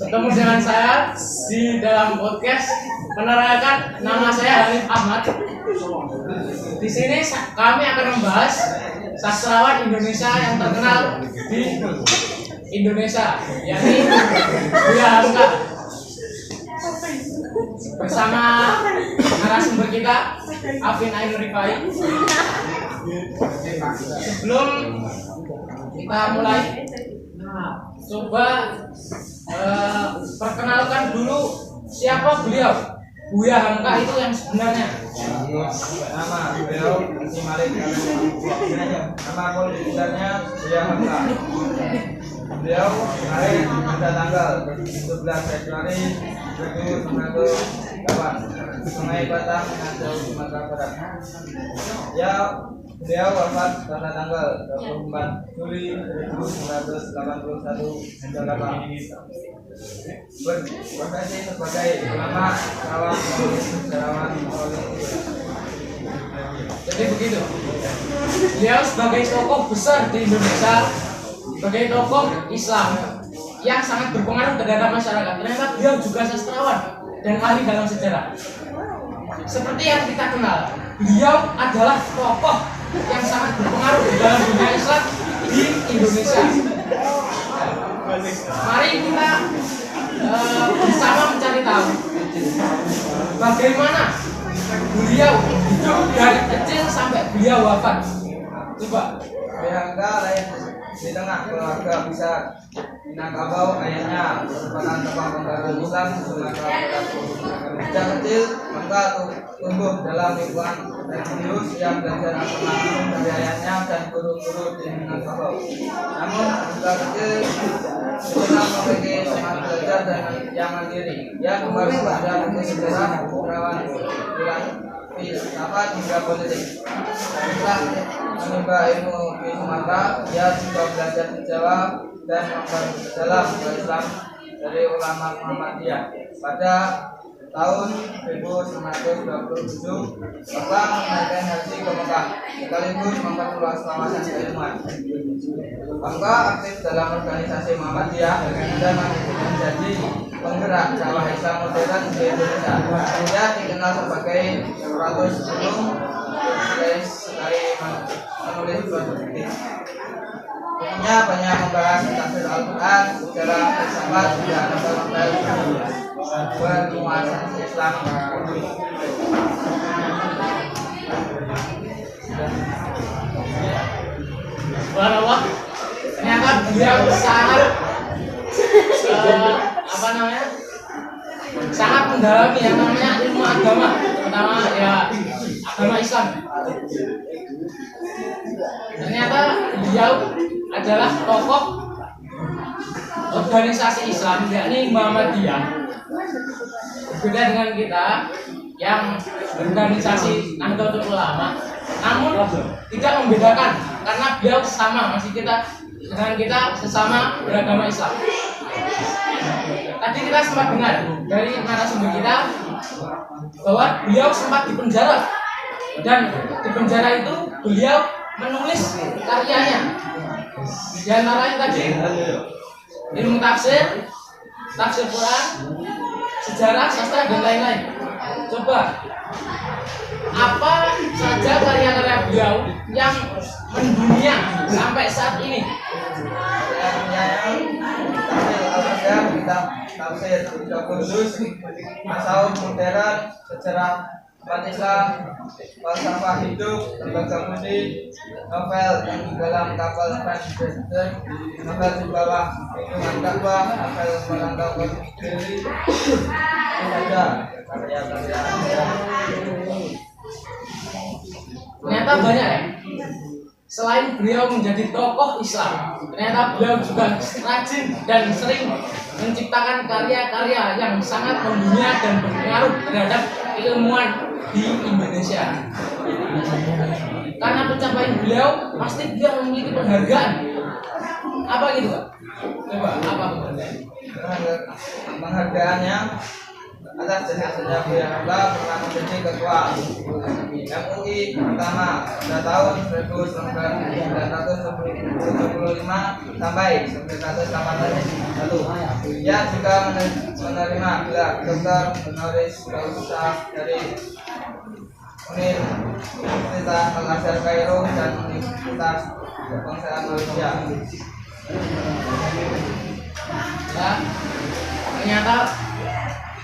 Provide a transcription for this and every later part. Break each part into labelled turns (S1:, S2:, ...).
S1: Ketemu dengan saya di dalam podcast penerangan. Nama saya Hanif Ahmad. Di sini kami akan membahas sastrawan Indonesia yang terkenal di Indonesia, yakni Buya Hamka. Bersama narasumber kita, Afin Ainur Rifai. Sebelum kita mulai, coba perkenalkan dulu siapa beliau. Buya Hamka itu yang sebenarnya.
S2: Nama beliau Haji Malik. Nama sebenarnya Buya Hamka. Beliau lahir pada tanggal 11 Februari 1908, Sungai Batang, Ngajau, Sumatera Barat. Beliau wafat pada tanggal 24 Juli 1981 di Jakarta. Berprofesi sebagai ulama, sejarawan,
S1: Jadi begitu. Beliau sebagai tokoh besar di Indonesia, sebagai tokoh Islam yang sangat berpengaruh terhadap masyarakat. Ternyata beliau juga sastrawan dan ahli dalam sejarah. Seperti yang kita kenal, beliau adalah tokoh yang sangat berpengaruh dalam dunia Islam di Indonesia. Mari kita bersama mencari tahu bagaimana beliau hidup dari kecil sampai beliau wafat. Coba.
S2: Buya Hamka lahir di tengah keluarga besar Minangkabau. Ayahnya merupakan tokoh pembela Islam Sumatera Barat. Sejak kecil, Hamka tumbuh dalam lingkungan religius yang belajar agama langsung dari ayahnya dan guru-guru di Minangkabau. Namun, sejak kecil sudah memiliki semangat belajar dan yang mandiri. Ia kembali pada buku sejarah, sejarawan, filsafat hingga politik. Setelah menimba ilmu di Sumatera, ia juga belajar di Jawa dan dalam Islam dari ulama Muhammadiyah. Pada tahun 1927, Bapak menunaikan haji ke Mekah sekaligus memperluas wawasan keilmuan. Hamka aktif dalam organisasi Muhammadiyah dan menjadi penggerak dakwah Islam modern di Indonesia. Ia dikenal sebagai Ratus Gunung, sekali menulis produktif. Bukunya banyak membahas tafsir Al-Quran, sejarah filsafat, dan novel-novel bernuansa Islam.
S1: Subhanallah, ternyata beliau sangat sangat mendalami yang namanya ilmu agama, terutama ya agama Islam. Ternyata beliau adalah tokoh organisasi Islam, yakni Muhammadiyah. Berbeda dengan kita yang organisasi Nahdlatul Ulama, namun tidak membedakan karena beliau sama, masih kita dengan kita sesama beragama Islam. Tadi kita sempat dengar dari narasumber kita bahwa beliau sempat dipenjara, dan di penjara itu beliau menulis karyanya. Di antaranya tadi ilmu tafsir, tafsir Quran, sejarah, sastra, dan lain-lain. Coba, apa saja karya-karya beliau yang mendunia sampai saat ini?
S2: Tafsir khusus, tasawuf modern, sejarah umat Islam, falsafah hidup, lembaga budi, novel yang di dalam kapal Francis, novel di bawah lingkungan Ka'bah, novel merantau ke Delhi. Ini saja karya-karya.
S1: Ternyata banyak ya. Selain beliau menjadi tokoh Islam, ternyata beliau juga rajin dan sering menciptakan karya-karya yang sangat mendunia dan berpengaruh terhadap keilmuan di Indonesia. Karena pencapaian beliau, pasti beliau memiliki penghargaan. Apa gitu, Pak? Coba, apa penghargaan?
S2: Penghargaannya atas jasa-jasa beliau pernah menjadi ketua MUI pertama pada tahun 1975 sampai 1981. Ia juga menerima gelar doktor honoris causa dari Universitas Al-Azhar Kairo dan Universitas Kebangsaan Malaysia.
S1: Ya, ternyata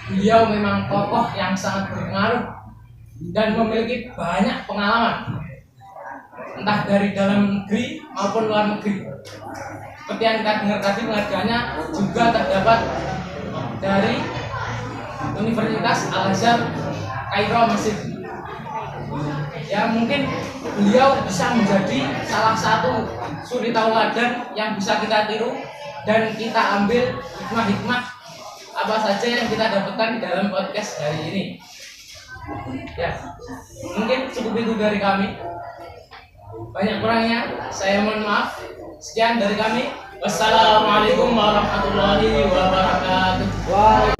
S1: beliau memang tokoh yang sangat berpengaruh dan memiliki banyak pengalaman, entah dari dalam negeri maupun luar negeri. Seperti yang kita dengar tadi, penghargaannya juga terdapat dari Universitas Al-Azhar Kairo Mesir. Ya, mungkin beliau bisa menjadi salah satu suri tauladan yang bisa kita tiru dan kita ambil hikmah-hikmah apa saja yang kita dapatkan dalam podcast hari ini. Ya, mungkin cukup itu dari kami. Banyak kurangnya saya mohon maaf. Sekian dari kami. Wassalamualaikum warahmatullahi wabarakatuh.